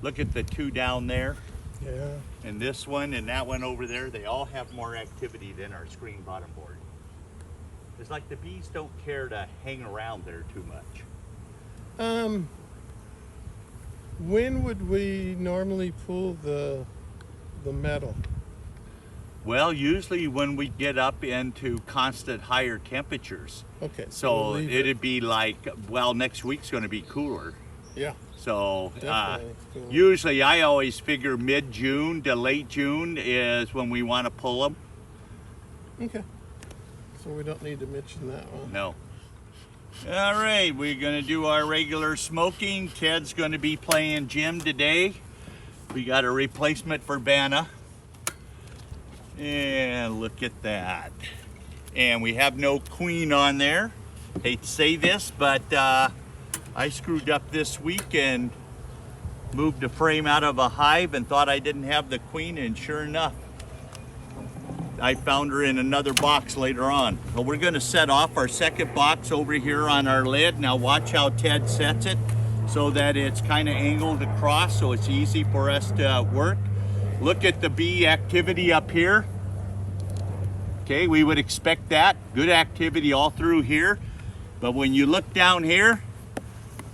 Look at the two down there. Yeah. And this one and that one over there, they all have more activity than our screen bottom board. It's like the bees don't care to hang around there too much. When would we normally pull the metal? Well, usually when we get up into constant higher temperatures. Okay. So we'll it'd be like, well, next week's going to be cooler. Yeah. So Definitely cooler. usually I always figure mid-June to late June is when we want to pull them. Okay. So we don't need to mention that one. No. All right, we're going to do our regular smoking. Ted's going to be playing Jim today. We got a replacement for Vanna. And look at that. And we have no queen on there. Hate to say this, but I screwed up this week and moved a frame out of a hive and thought I didn't have the queen, and sure enough, I found her in another box later on. So we're going to set off our second box over here on our lid. Now watch how Ted sets it so that it's kind of angled across so it's easy for us to work. Look at the bee activity up here. Okay, we would expect that. Good activity all through here. But when you look down here,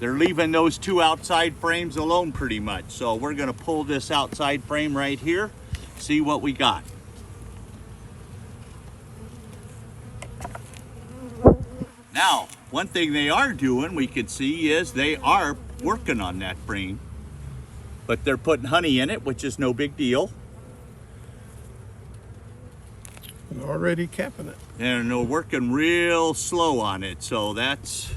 they're leaving those two outside frames alone pretty much. So we're going to pull this outside frame right here, see what we got. Now, one thing they are doing, we can see, is they are working on that frame. But they're putting honey in it, which is no big deal. And already capping it. And they're working real slow on it, so that's...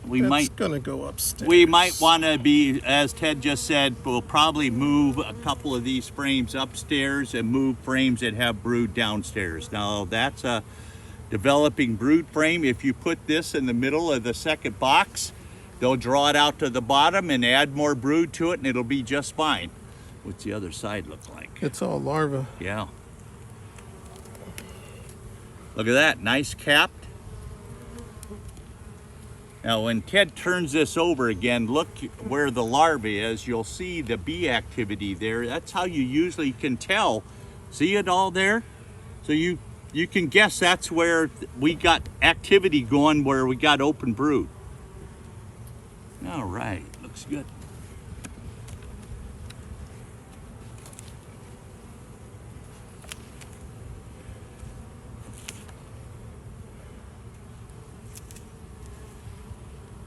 That's gonna go upstairs. We might want to be, as Ted just said, we'll probably move a couple of these frames upstairs and move frames that have brood downstairs. Now, that's a developing brood frame. If you put this in the middle of the second box, they'll draw it out to the bottom and add more brood to it, and it'll be just fine. What's the other side look like? It's all larvae. Yeah. Look at that, nice capped. Now when Ted turns this over again, look where the larvae is. You'll see the bee activity there. That's how you usually can tell. See it all there? So you can guess that's where we got activity going, where we got open brood. All right, looks good.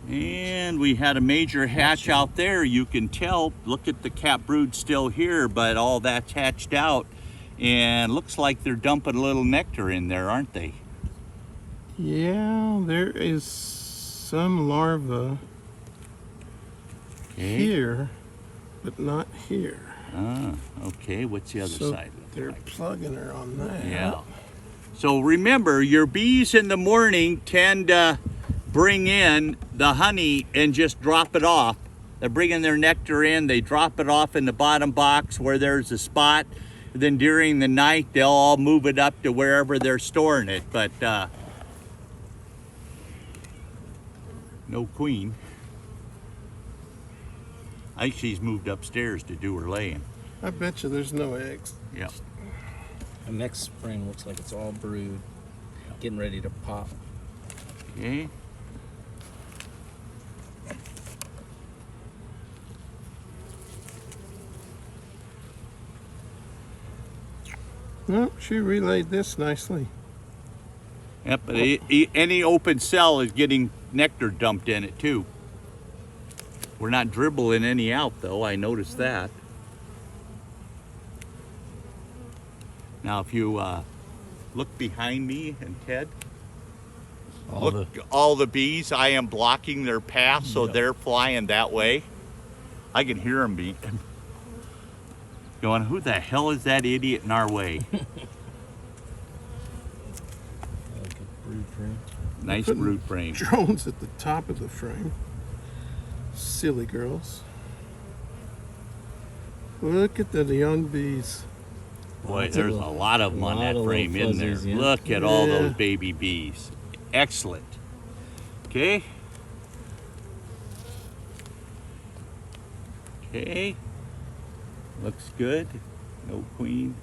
And we had a major hatch out there. You can tell, look at the cap brood still here, but all that's hatched out. And looks like they're dumping a little nectar in there, aren't they? Yeah, there is some larva here, but not here. Ah, okay. What's the other side look they're like? plugging her on that. Yeah. So remember, your bees in the morning tend to bring in the honey and just drop it off. They're bringing their nectar in, they drop it off in the bottom box where there's a spot. Then during the night, they'll all move it up to wherever they're storing it. But no queen. I think she's moved upstairs to do her laying. I bet you there's no eggs. Yeah. The next frame looks like it's all brood, getting ready to pop. Okay. No, she relayed this nicely. Yep, but any open cell is getting nectar dumped in it too. We're not dribbling any out though, I noticed that. Now if you look behind me and Ted, all the bees, I am blocking their path so they're flying that way. I can hear them going, who the hell is that idiot in our way? Like a brood frame. Nice brood frame. Drones at the top of the frame. Silly girls. Look at the young bees. Boy, there's a lot of them on that frame, isn't there? Yeah. Look at all those baby bees. Excellent. Okay. Okay. Looks good. No queen.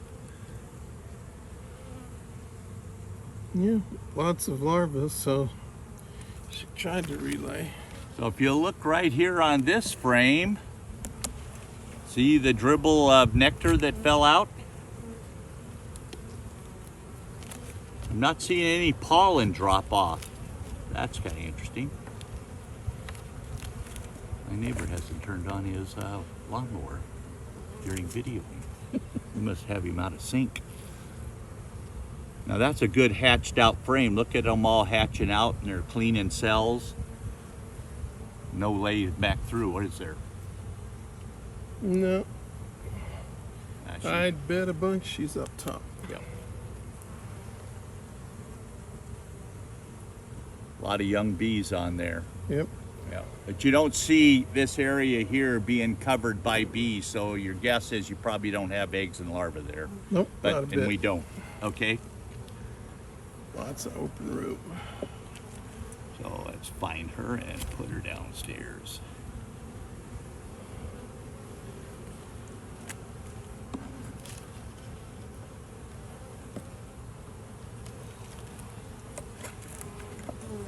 Yeah, lots of larvae, so she tried to relay. So if you look right here on this frame, see the dribble of nectar that fell out? I'm not seeing any pollen drop off. That's kind of interesting. My neighbor hasn't turned on his lawnmower during videoing. We must have him out of sync. Now that's a good hatched out frame. Look at them all hatching out and they're cleaning cells. No lay back through. What is there? No, She- I'd bet a bunch she's up top. Yep. A lot of young bees on there. Yep. Yeah. But you don't see this area here being covered by bees, so your guess is you probably don't have eggs and larvae there. Nope, But not a and bit. we don't. Okay? Lots of open room. So let's find her and put her downstairs.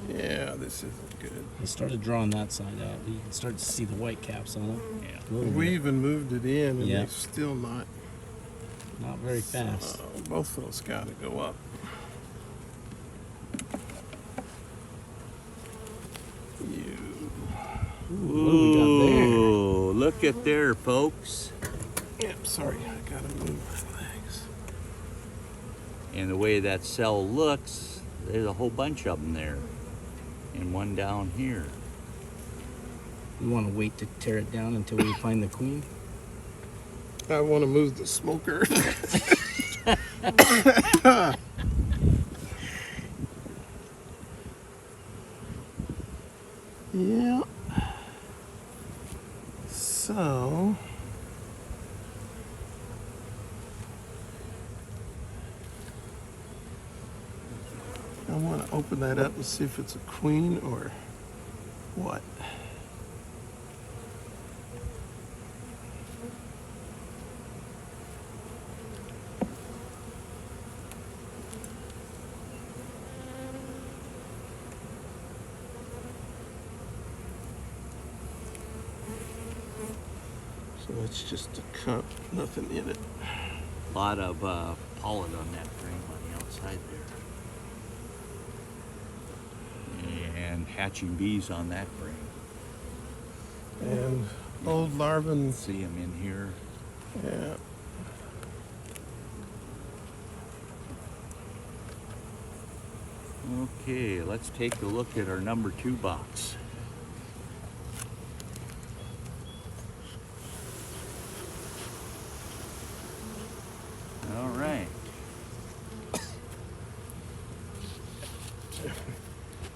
Yeah, this isn't good. He started drawing that side out. You can start to see the white caps on it. Yeah. A little We bit. even moved it in, and Yeah. they're still not. Not very fast. Both of those got to go up. You. What do we got there? Ooh, look at there, folks. Yep, sorry, I gotta move my legs. And the way that cell looks, there's a whole bunch of them there. And one down here. You want to wait to tear it down until we find the queen? I want to move the smoker. Yeah. So. I want to open that up and see if it's a queen or what. So it's just a cup, nothing in it. A lot of pollen on that frame on the outside there. And hatching bees on that frame. And old larvae, See them in here. yeah. Okay, let's take a look at our number 2 box. All right.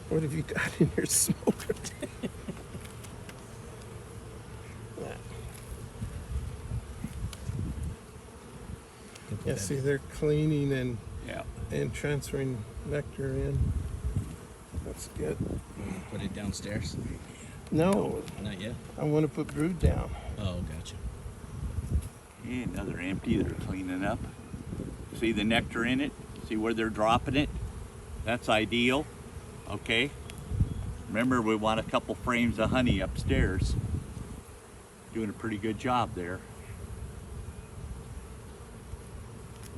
What have you got in your smoker? Yeah, see, they're cleaning Yeah. and transferring nectar in. That's good. Put it downstairs? No, Not yet. I want to put brood down. Oh, gotcha. Okay, another empty they're cleaning up. See the nectar in it? See where they're dropping it? That's ideal. Okay. Remember, we want a couple frames of honey upstairs. Doing a pretty good job there.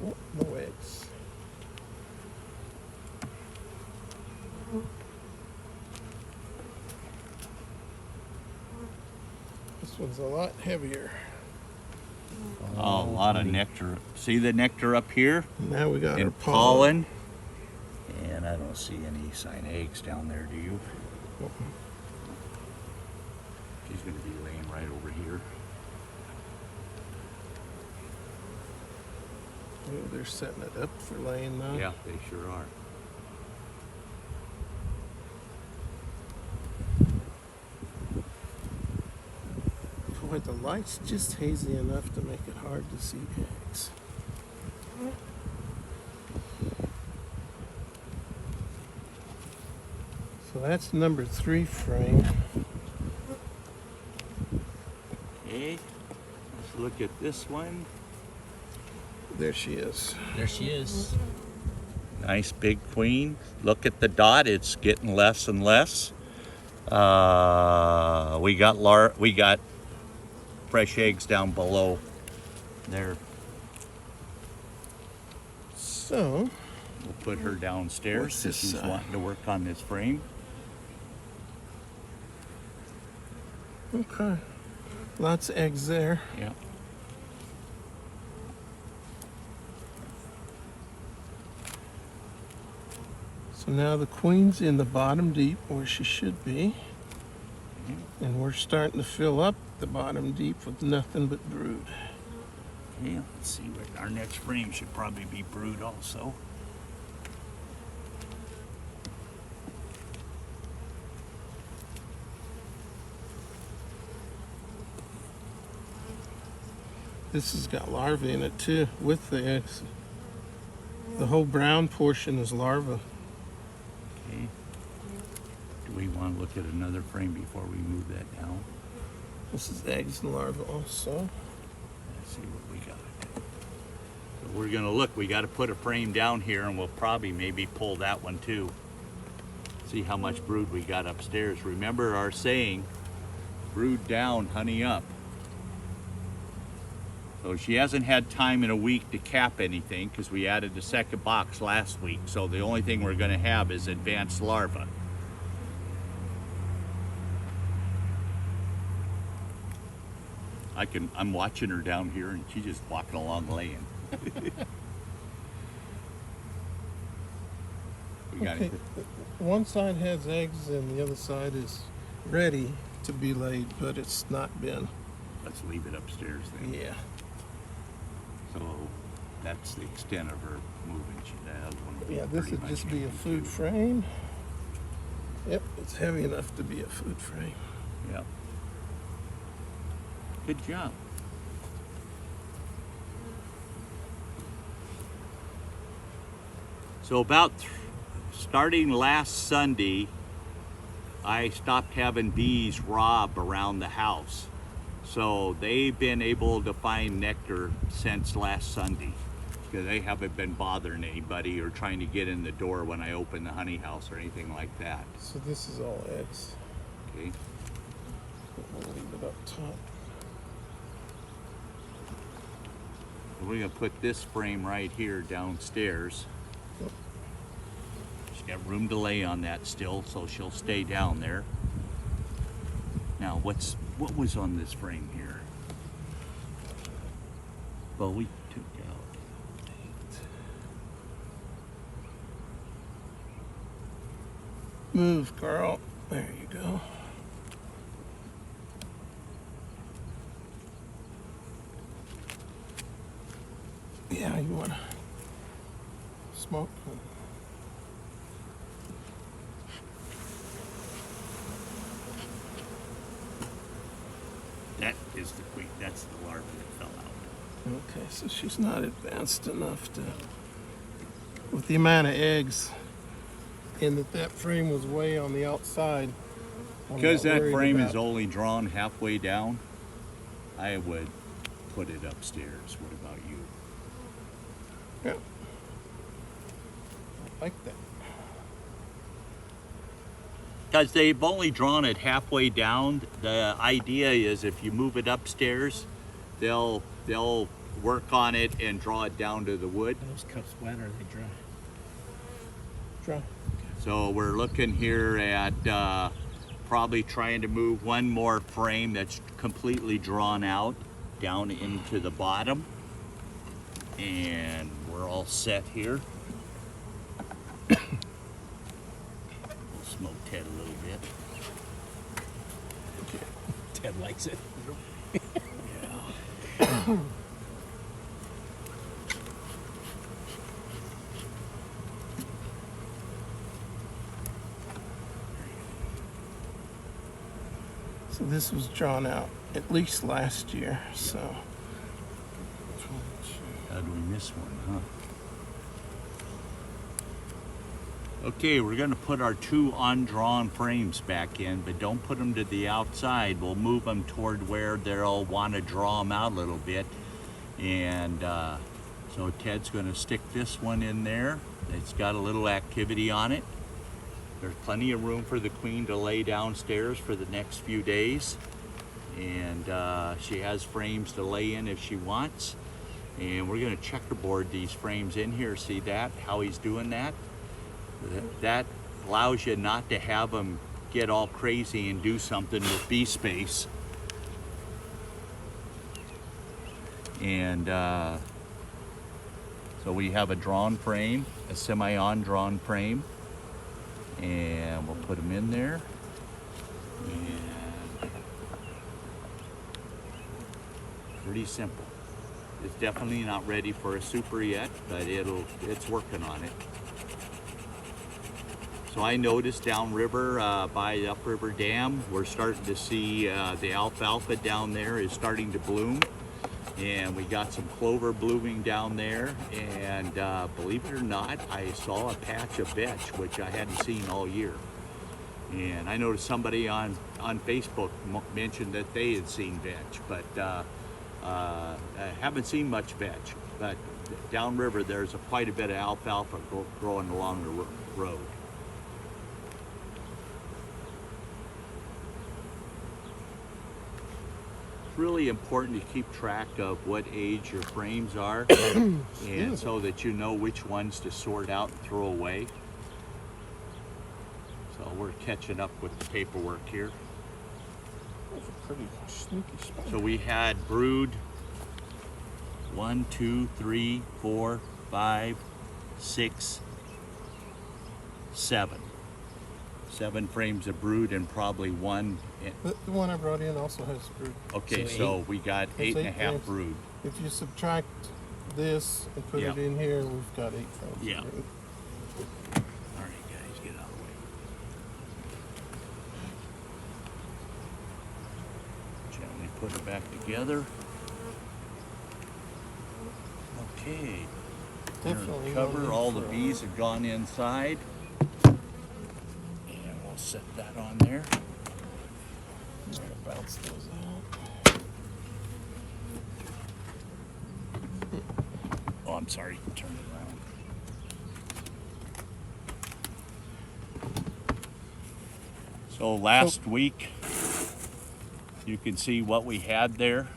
Oh, no eggs. This one's a lot heavier. Oh, a lot of nectar. See the nectar up here? Now we got our And pollen. pollen. And I don't see any sign of eggs down there, do you? She's going to be laying right over here. Oh, they're setting it up for laying now. Yeah, they sure are. Boy, the light's just hazy enough to make it hard to see eggs. So that's number 3 frame. Okay. Look at this one. There she is. There she is. Nice big queen. Look at the dot, it's getting less and less. We got fresh eggs down below there. So, We'll put her downstairs What's because this she's side? wanting to work on this frame. okay. Lots of eggs there. Yeah. So now the queen's in the bottom deep where she should be. And we're starting to fill up the bottom deep with nothing but brood. Yeah, let's see what our next frame should probably be brood also. This has got larvae in it too, with the eggs. The whole brown portion is larva. Okay. Do we want to look at another frame before we move that down? This is eggs and larvae also. Let's see what we got. So we're gonna look, we gotta put a frame down here and we'll probably maybe pull that one too. See how much brood we got upstairs. Remember our saying, brood down, honey up. So she hasn't had time in a week to cap anything because we added the second box last week. So the only thing we're gonna have is advanced larvae. I'm watching her down here and she's just walking along laying. We got Okay, it. one side has eggs and the other side is ready to be laid, but it's not been. Let's leave it upstairs then. Yeah. So that's the extent of her moving. That other one will be Yeah, this pretty would much just be a empty, food too. frame. Yep, it's heavy enough to be a food frame. Yep. Good job. So starting last Sunday, I stopped having bees rob around the house. So they've been able to find nectar since last Sunday. Because they haven't been bothering anybody or trying to get in the door when I open the honey house or anything like that. So this is all eggs. Okay. We'll leave it up top. We're gonna put this frame right here downstairs. She's got room to lay on that still, so she'll stay down there. Now, what was on this frame here? Well, we took out 8. Move, girl. There you go. Yeah, you wanna smoke? that is the queen. That's the larva that fell out. Okay, so she's not advanced enough to, with the amount of eggs, and that frame was way on the outside. I'm Because not that worried frame is about- only drawn halfway down, I would put it upstairs. What about you? Yeah. I like that. Because they've only drawn it halfway down. The idea is if you move it upstairs, they'll work on it and draw it down to the wood. Are those cups wet or are they dry? Try. So we're looking here at probably trying to move one more frame that's completely drawn out down into the bottom. And we're all set here. We'll smoke Ted a little bit. Ted likes it. So this was drawn out at least last year, so. How did we miss one, huh? Okay, we're gonna put our 2 undrawn frames back in, but don't put them to the outside. We'll move them toward where they'll want to draw them out a little bit. And so Ted's gonna stick this one in there. It's got a little activity on it. There's plenty of room for the queen to lay downstairs for the next few days. And she has frames to lay in if she wants. And we're gonna checkerboard these frames in here. See that, how he's doing that? That allows you not to have them get all crazy and do something with bee space. And so we have a drawn frame, a semi-on-drawn frame, and we'll put them in there. And pretty simple. It's definitely not ready for a super yet, but it's working on it. So I noticed downriver by the upriver dam, we're starting to see the alfalfa down there is starting to bloom. And we got some clover blooming down there. And believe it or not, I saw a patch of vetch, which I hadn't seen all year. And I noticed somebody on Facebook mentioned that they had seen vetch, but I haven't seen much vetch. But downriver, there's quite a bit of alfalfa growing along the road. It's really important to keep track of what age your frames are, and so that you know which ones to sort out and throw away. So we're catching up with the paperwork here. That's a pretty sneaky spot. So we had brood 1, 2, 3, 4, 5, 6, 7. 7 frames of brood and probably 1. The one I brought in also has brood. Okay, So so we got There's 8.5 frames. brood. If you subtract this and put it Yeah. in here, we've got 8 frames. of Yeah. brood. All right, guys, get out of the way. Gently put it back together. Okay. Definitely Cover, no need all the for a- bees have gone inside. And we'll set that on there. I'm gonna bounce those out. Oh, I'm sorry, turn it around. So last week, you can see what we had there.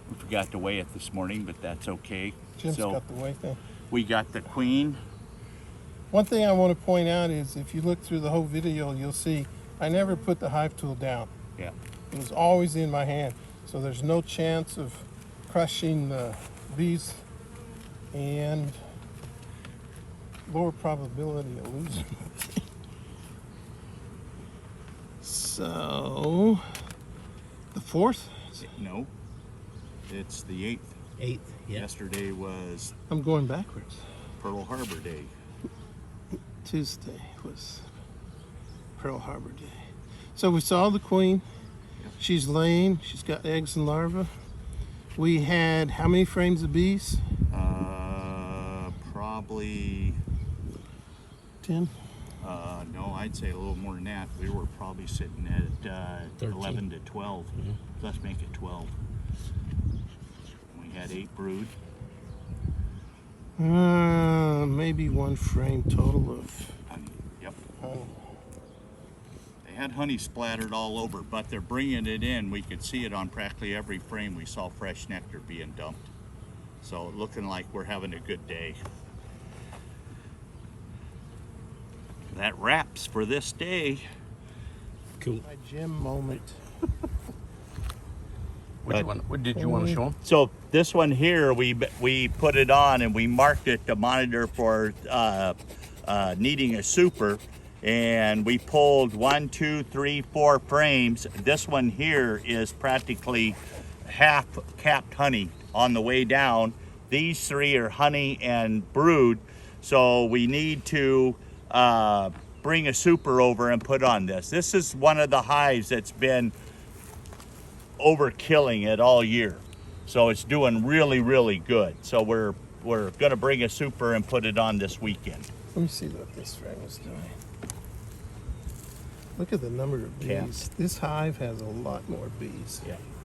We forgot to weigh it this morning, but that's okay. Jim's So got the weight thing. we got the queen. One thing I want to point out is if you look through the whole video, you'll see I never put the hive tool down. Yeah. It was always in my hand. So there's no chance of crushing the bees and lower probability of losing them. So, the 4th? No, it's the 8th. 8th, yeah. Yesterday was I'm going backwards. Pearl Harbor Day. Tuesday was Pearl Harbor Day. So we saw the queen. Yep. She's laying. She's got eggs and larvae. We had how many frames of bees? Probably, 10. no, I'd say a little more than that. We were probably sitting at 13. 11 to 12. Let's make it 12. We had 8 brood. Maybe 1 frame total of Honey. Yep. honey. They had honey splattered all over, but they're bringing it in. We could see it on practically every frame. We saw fresh nectar being dumped. So looking like we're having a good day. That wraps for this day. Cool. My Jim moment. Which one? What did you want to show them? So this one here, we put it on and we marked it to monitor for needing a super, and we pulled 1, 2, 3, 4 frames. This one here is practically half capped honey on the way down. These 3 are honey and brood, so we need to bring a super over and put on this. This is one of the hives that's been overkilling it all year, so it's doing really, really good. So we're gonna bring a super and put it on this weekend. Let me see what this frame is doing. Look at the number of bees. Capped. This hive has a lot more bees. Yeah.